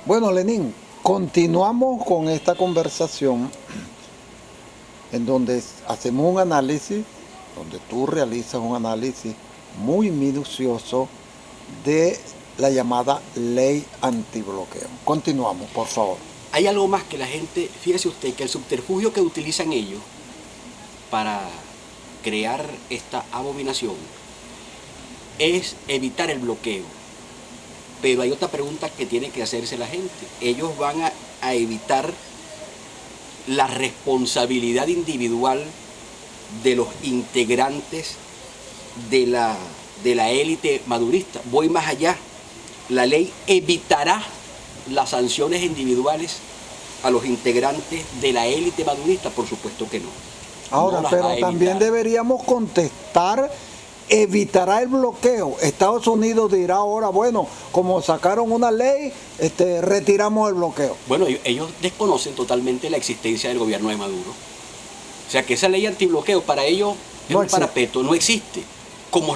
Bueno, Lenín, continuamos con esta conversación en donde hacemos un análisis, donde tú realizas un análisis muy minucioso de la llamada ley antibloqueo. Continuamos, por favor. Hay algo más que la gente, fíjese usted, que el subterfugio que utilizan ellos para crear esta abominación es evitar el bloqueo. Pero hay otra pregunta que tiene que hacerse la gente. Ellos van a evitar la responsabilidad individual de los integrantes de la élite madurista. Voy más allá. La ley evitará las sanciones individuales a los integrantes de la élite madurista. Por supuesto que no. Ahora, No pero también deberíamos contestar, evitará el bloqueo. Estados Unidos dirá ahora, bueno, como sacaron una ley, retiramos el bloqueo. Bueno, ellos desconocen totalmente la existencia del gobierno de Maduro. O sea que esa ley antibloqueo para ellos es un parapeto, no existe. Como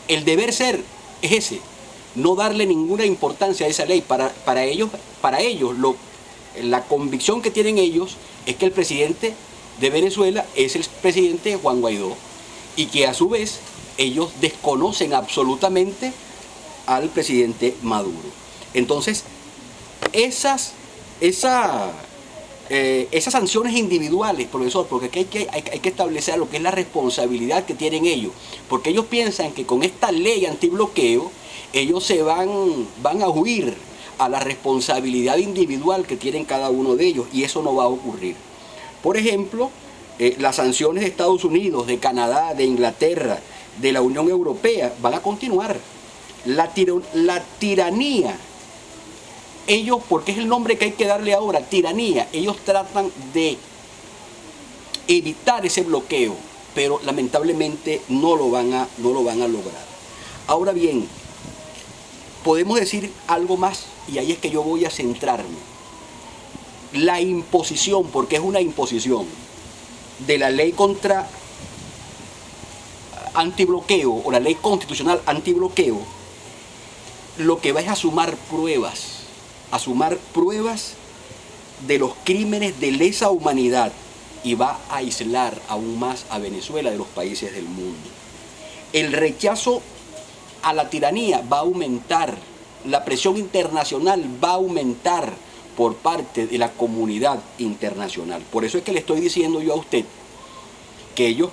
el deber ser es ese, no darle ninguna importancia a esa ley. Para ellos la convicción que tienen ellos es que el presidente de Venezuela es el presidente Juan Guaidó y que a su vez ellos desconocen absolutamente al presidente Maduro. Entonces, esas sanciones individuales, profesor, porque aquí hay que establecer lo que es la responsabilidad que tienen ellos, porque ellos piensan que con esta ley antibloqueo ellos se van a huir a la responsabilidad individual que tienen cada uno de ellos, y eso no va a ocurrir. Por ejemplo, las sanciones de Estados Unidos, de Canadá, de Inglaterra, de la Unión Europea van a continuar. La tiranía, ellos, porque es el nombre que hay que darle ahora, tiranía, ellos tratan de evitar ese bloqueo, pero lamentablemente no lo van a lograr. Ahora bien, podemos decir algo más, y ahí es que yo voy a centrarme. La imposición, porque es una imposición, de la ley contra antibloqueo o la ley constitucional antibloqueo, lo que va es a sumar pruebas de los crímenes de lesa humanidad, y va a aislar aún más a Venezuela de los países del mundo. El rechazo a la tiranía va a aumentar, la presión internacional va a aumentar por parte de la comunidad internacional. Por eso es que le estoy diciendo yo a usted que ellos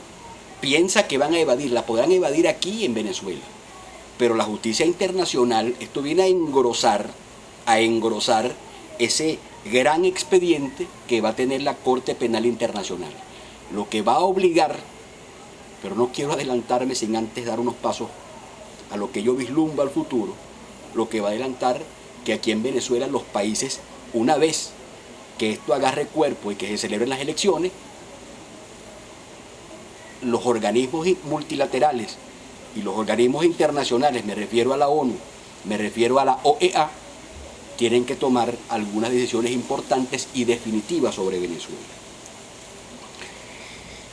piensan que van a evadir, la podrán evadir aquí en Venezuela, pero la justicia internacional, esto viene a engrosar ese gran expediente que va a tener la Corte Penal Internacional, lo que va a obligar, pero no quiero adelantarme sin antes dar unos pasos a lo que yo vislumbro al futuro, lo que va a adelantar que aquí en Venezuela los países, una vez que esto agarre cuerpo y que se celebren las elecciones, los organismos multilaterales y los organismos internacionales, me refiero a la ONU, me refiero a la OEA, tienen que tomar algunas decisiones importantes y definitivas sobre Venezuela.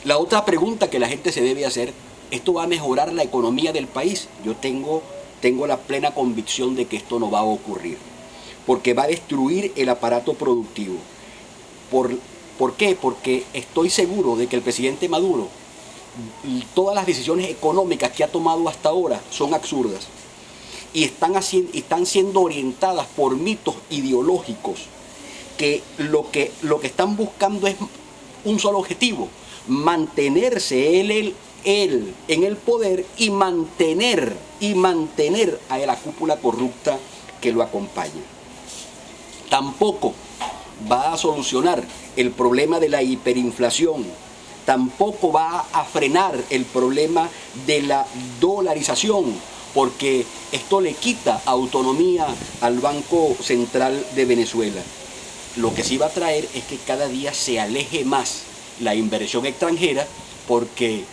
La otra pregunta que la gente se debe hacer: ¿esto va a mejorar la economía del país? Yo tengo la plena convicción de que esto no va a ocurrir, porque va a destruir el aparato productivo. ¿Por qué? Porque estoy seguro de que el presidente Maduro, todas las decisiones económicas que ha tomado hasta ahora son absurdas y están siendo orientadas por mitos ideológicos que lo que están buscando es un solo objetivo: mantenerse él en el poder y mantener a la cúpula corrupta que lo acompaña. Tampoco va a solucionar el problema de la hiperinflación, tampoco va a frenar el problema de la dolarización, porque esto le quita autonomía al Banco Central de Venezuela. Lo que sí va a traer es que cada día se aleje más la inversión extranjera, porque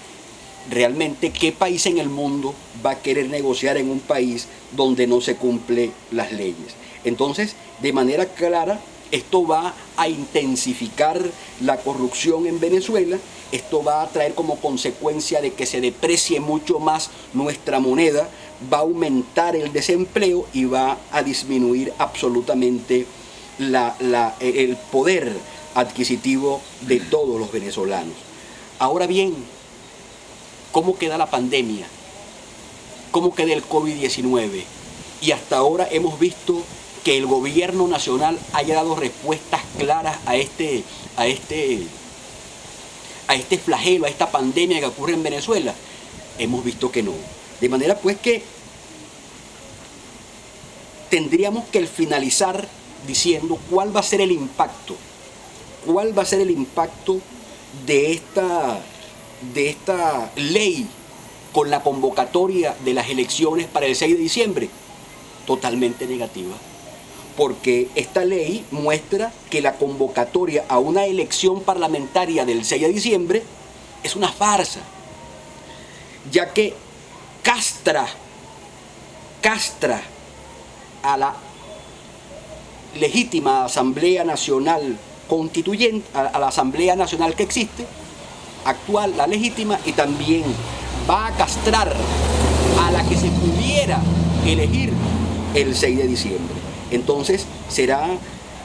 realmente ¿qué país en el mundo va a querer negociar en un país donde no se cumplen las leyes? Entonces, de manera clara, esto va a intensificar la corrupción en Venezuela. Esto va a traer como consecuencia de que se deprecie mucho más nuestra moneda, va a aumentar el desempleo y va a disminuir absolutamente el poder adquisitivo de todos los venezolanos. Ahora bien, ¿cómo queda la pandemia? ¿Cómo queda el COVID-19? Y hasta ahora hemos visto que el gobierno nacional haya dado respuestas claras a este flagelo, a esta pandemia que ocurre en Venezuela. Hemos visto que no. De manera pues que tendríamos que finalizar diciendo cuál va a ser el impacto. ¿Cuál va a ser el impacto de esta ley con la convocatoria de las elecciones para el 6 de diciembre? Totalmente negativa. Porque esta ley muestra que la convocatoria a una elección parlamentaria del 6 de diciembre es una farsa, ya que castra a la legítima Asamblea Nacional Constituyente, a la Asamblea Nacional que existe, actual, la legítima, y también va a castrar a la que se pudiera elegir el 6 de diciembre. Entonces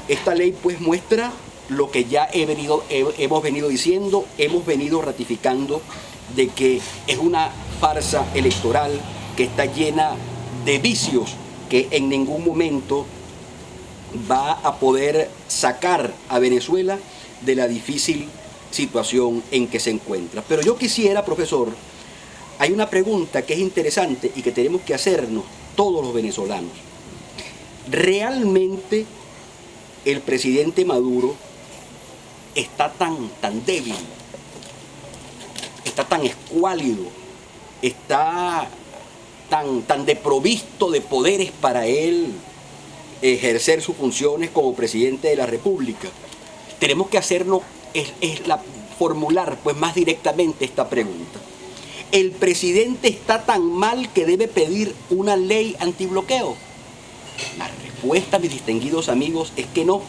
esta ley pues muestra lo que ya hemos venido diciendo, hemos venido ratificando, de que es una farsa electoral que está llena de vicios que en ningún momento va a poder sacar a Venezuela de la difícil situación en que se encuentra. Pero yo quisiera, profesor, hay una pregunta que es interesante y que tenemos que hacernos todos los venezolanos. ¿Realmente el presidente Maduro está tan débil, está tan escuálido, está tan desprovisto de poderes para él ejercer sus funciones como presidente de la República? Tenemos que hacernos, formular pues más directamente esta pregunta. ¿El presidente está tan mal que debe pedir una ley antibloqueo? La respuesta, mis distinguidos amigos, es que no.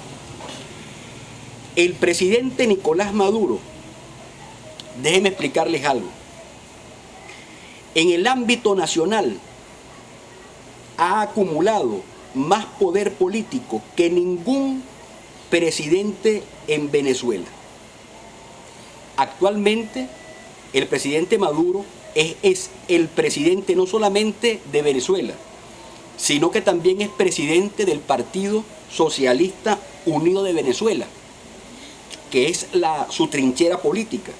El presidente Nicolás Maduro, déjenme explicarles algo. En el ámbito nacional ha acumulado más poder político que ningún presidente en Venezuela. Actualmente el presidente Maduro es el presidente no solamente de Venezuela, sino que también es presidente del Partido Socialista Unido de Venezuela, que es su trinchera política.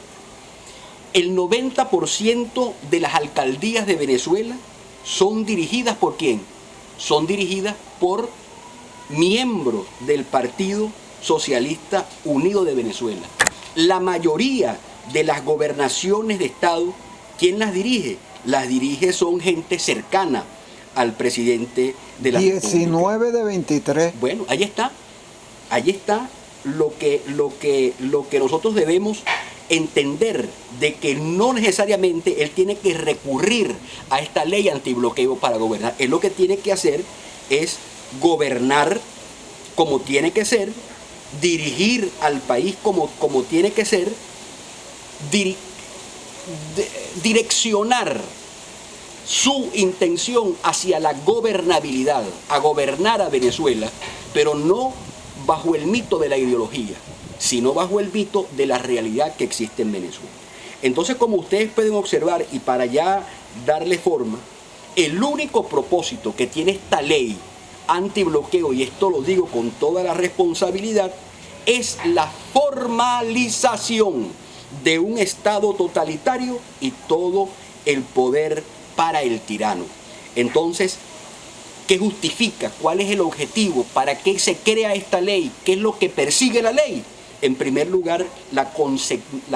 El 90% de las alcaldías de Venezuela son dirigidas ¿por quién? Son dirigidas por miembros del Partido Socialista Unido de Venezuela. La mayoría de las gobernaciones de Estado, ¿quién las dirige? Las dirige son gente cercana al presidente de la República. 19 de 23. Bueno, ahí está lo que nosotros debemos entender, de que no necesariamente él tiene que recurrir a esta ley antibloqueo para gobernar. Él lo que tiene que hacer es gobernar como tiene que ser, dirigir al país como tiene que ser, direccionar su intención hacia la gobernabilidad, a gobernar a Venezuela, pero no bajo el mito de la ideología, sino bajo el mito de la realidad que existe en Venezuela. Entonces, como ustedes pueden observar, y para ya darle forma, el único propósito que tiene esta ley antibloqueo, y esto lo digo con toda la responsabilidad, es la formalización de un Estado totalitario y todo el poder para el tirano. Entonces, ¿qué justifica? ¿Cuál es el objetivo? ¿Para qué se crea esta ley? ¿Qué es lo que persigue la ley? En primer lugar, la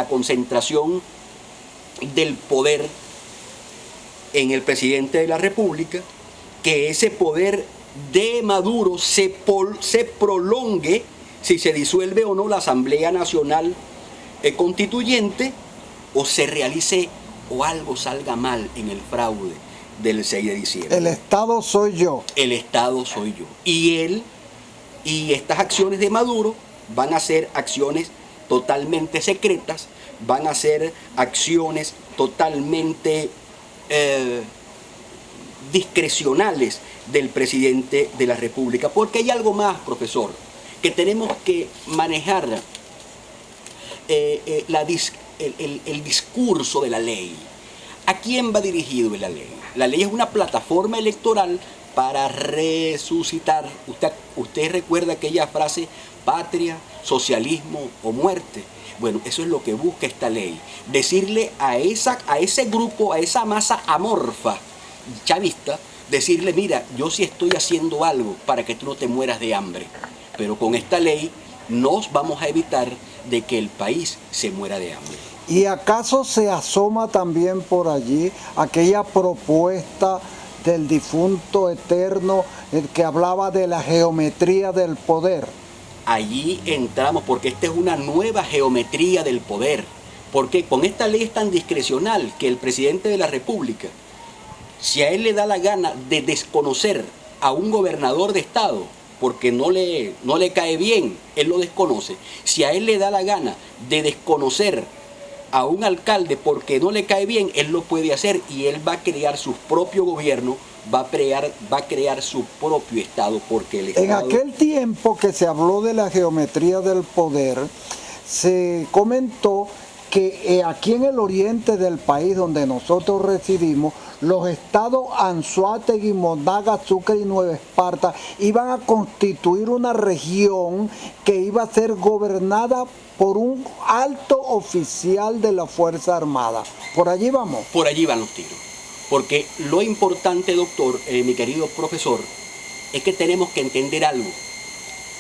concentración del poder en el presidente de la República, que ese poder de Maduro se prolongue si se disuelve o no la Asamblea Nacional Constituyente, o se realice o algo salga mal en el fraude del 6 de diciembre. El Estado soy yo. El Estado soy yo. Y estas acciones de Maduro van a ser acciones totalmente secretas, van a ser acciones totalmente discrecionales del presidente de la República. Porque hay algo más, profesor, que tenemos que manejar el discurso de la ley. ¿A quién va dirigido la ley? La ley es una plataforma electoral para resucitar. Usted recuerda aquella frase, patria, socialismo o muerte. Bueno, eso es lo que busca esta ley. Decirle a ese grupo, a esa masa amorfa chavista, decirle, mira, yo sí estoy haciendo algo para que tú no te mueras de hambre. Pero con esta ley nos vamos a evitar de que el país se muera de hambre. ¿Y acaso se asoma también por allí aquella propuesta del difunto eterno que hablaba de la geometría del poder? Allí entramos porque esta es una nueva geometría del poder. Porque con esta ley es tan discrecional que el presidente de la República, si a él le da la gana de desconocer a un gobernador de estado, porque no le cae bien, él lo desconoce. Si a él le da la gana de desconocer a un alcalde porque no le cae bien, él lo puede hacer y él va a crear su propio gobierno, va a crear su propio Estado, porque el Estado... En aquel tiempo que se habló de la geometría del poder, se comentó que aquí en el oriente del país donde nosotros residimos, los estados Anzoátegui, Monagas, Sucre y Nueva Esparta iban a constituir una región que iba a ser gobernada por un alto oficial de la Fuerza Armada. ¿Por allí vamos? Por allí van los tiros. Porque lo importante, doctor, mi querido profesor, es que tenemos que entender algo.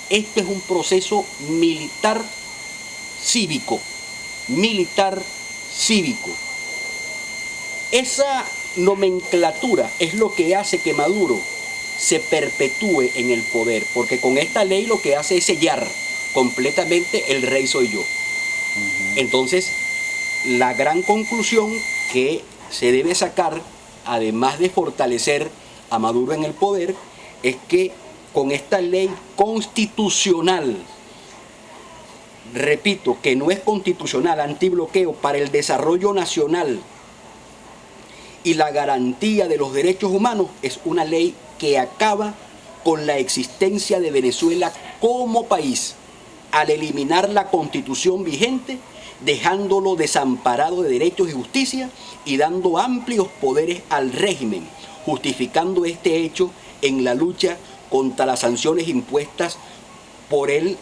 Esto es un proceso militar cívico. Esa nomenclatura es lo que hace que Maduro se perpetúe en el poder, porque con esta ley lo que hace es sellar completamente el rey soy yo. Entonces, la gran conclusión que se debe sacar, además de fortalecer a Maduro en el poder, es que con esta ley constitucional, repito, que no es constitucional, antibloqueo para el desarrollo nacional y la garantía de los derechos humanos, es una ley que acaba con la existencia de Venezuela como país, al eliminar la constitución vigente, dejándolo desamparado de derechos y justicia y dando amplios poderes al régimen, justificando este hecho en la lucha contra las sanciones impuestas por el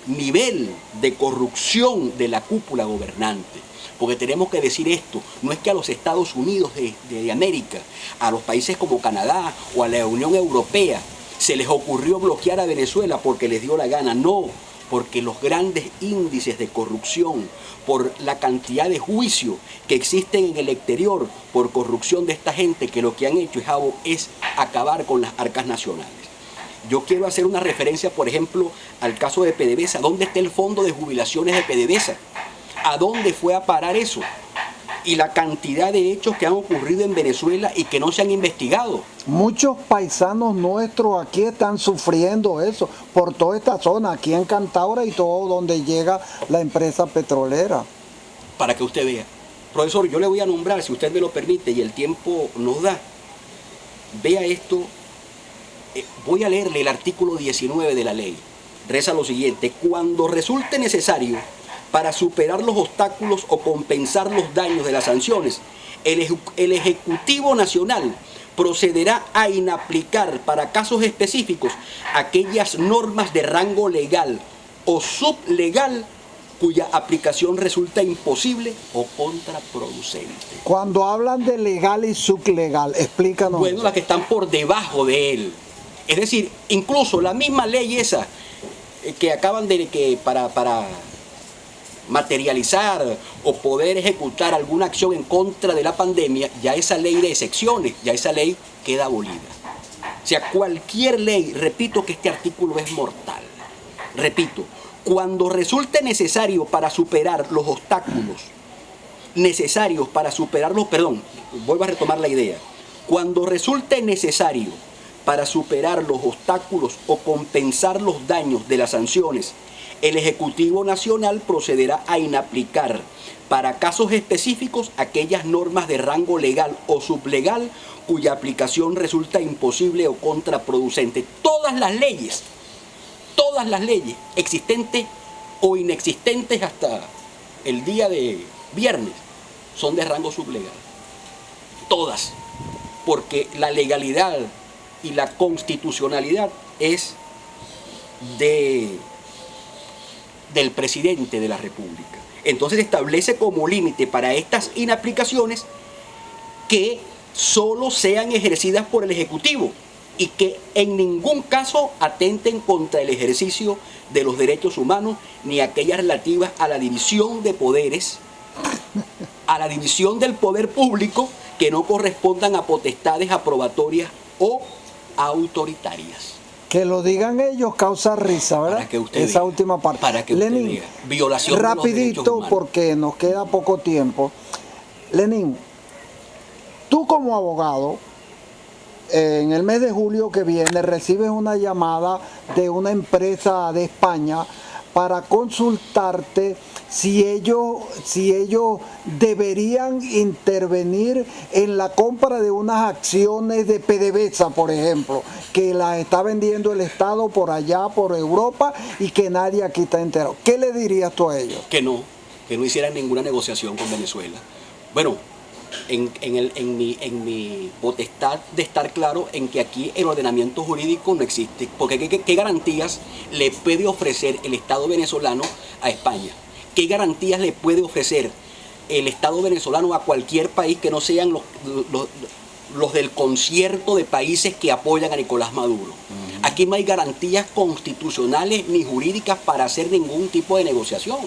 nivel de corrupción de la cúpula gobernante. Porque tenemos que decir esto, no es que a los Estados Unidos de América, a los países como Canadá o a la Unión Europea se les ocurrió bloquear a Venezuela porque les dio la gana, no, porque los grandes índices de corrupción, por la cantidad de juicios que existen en el exterior por corrupción de esta gente, que lo que han hecho es acabar con las arcas nacionales. Yo quiero hacer una referencia, por ejemplo, al caso de PDVSA. ¿Dónde está el fondo de jubilaciones de PDVSA? ¿A dónde fue a parar eso? Y la cantidad de hechos que han ocurrido en Venezuela y que no se han investigado. Muchos paisanos nuestros aquí están sufriendo eso, por toda esta zona, aquí en Cantaura y todo donde llega la empresa petrolera. Para que usted vea. Profesor, yo le voy a nombrar, si usted me lo permite y el tiempo nos da. Vea esto. Voy a leerle el artículo 19 de la ley. Reza lo siguiente: cuando resulte necesario para superar los obstáculos o compensar los daños de las sanciones, el Ejecutivo Nacional procederá a inaplicar para casos específicos aquellas normas de rango legal o sublegal cuya aplicación resulta imposible o contraproducente. Cuando hablan de legal y sublegal, explícanos. Bueno, las que están por debajo de él. Es decir, incluso la misma ley esa que acaban de para materializar o poder ejecutar alguna acción en contra de la pandemia, ya esa ley de excepciones, ya esa ley queda abolida. O sea, cualquier ley, repito que este artículo es mortal, repito, cuando resulte necesario para superar los obstáculos, vuelvo a retomar la idea, cuando resulte necesario para superar los obstáculos o compensar los daños de las sanciones, El Ejecutivo Nacional procederá a inaplicar para casos específicos aquellas normas de rango legal o sublegal cuya aplicación resulta imposible o contraproducente. Todas las leyes existentes o inexistentes hasta el día de viernes son de rango sublegal. Todas. Porque la legalidad y la constitucionalidad es del presidente de la República. Entonces establece como límite para estas inaplicaciones que solo sean ejercidas por el Ejecutivo y que en ningún caso atenten contra el ejercicio de los derechos humanos ni aquellas relativas a la división de poderes, a la división del poder público que no correspondan a potestades aprobatorias o autoritarias. Que lo digan ellos causa risa, ¿verdad? Para que usted esa diga, última parte. para que usted Lenín, diga. Violación de los derechos rapidito humanos. porque nos queda poco tiempo. Lenín, tú como abogado, en el mes de julio que viene recibes una llamada de una empresa de España para consultarte si ellos deberían intervenir en la compra de unas acciones de PDVSA, por ejemplo, que las está vendiendo el Estado por allá, por Europa, y que nadie aquí está enterado. ¿Qué le dirías tú a ellos? Que no hicieran ninguna negociación con Venezuela. Bueno, en mi potestad de estar claro en que aquí el ordenamiento jurídico no existe, porque ¿qué garantías le puede ofrecer el Estado venezolano a España? ¿Qué garantías le puede ofrecer el Estado venezolano a cualquier país que no sean los del concierto de países que apoyan a Nicolás Maduro? Aquí no hay garantías constitucionales ni jurídicas para hacer ningún tipo de negociación.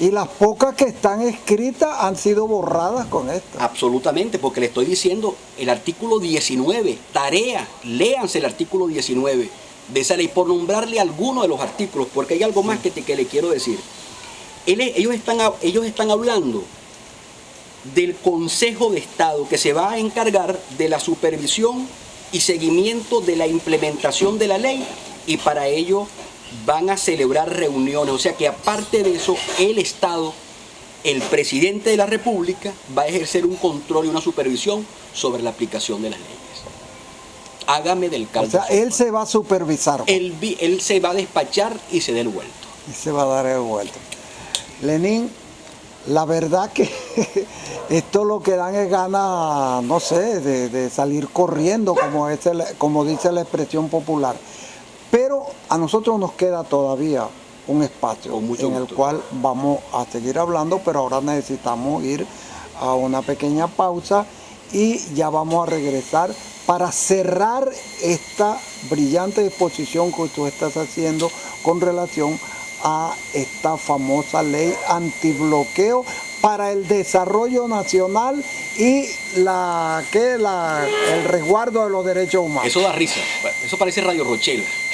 Y las pocas que están escritas han sido borradas con esto. Absolutamente, porque le estoy diciendo el artículo 19, tarea, léanse el artículo 19 de esa ley, por nombrarle alguno de los artículos, porque hay algo más que le quiero decir. Ellos están hablando del Consejo de Estado que se va a encargar de la supervisión y seguimiento de la implementación de la ley, y para ello van a celebrar reuniones. O sea que aparte de eso, el Estado, el presidente de la República, va a ejercer un control y una supervisión sobre la aplicación de las leyes. Hágame del caldo. O sea, él se va a supervisar. Él se va a despachar y se da el vuelto. Y se va a dar el vuelto. Lenín, la verdad que esto lo que dan es ganas, no sé, de salir corriendo, como dice la expresión popular. Pero a nosotros nos queda todavía un espacio en el cual vamos a seguir hablando, pero ahora necesitamos ir a una pequeña pausa y ya vamos a regresar para cerrar esta brillante exposición que tú estás haciendo con relación a esta famosa ley antibloqueo para el desarrollo nacional y el resguardo de los derechos humanos. Eso da risa, eso parece Radio Rochela.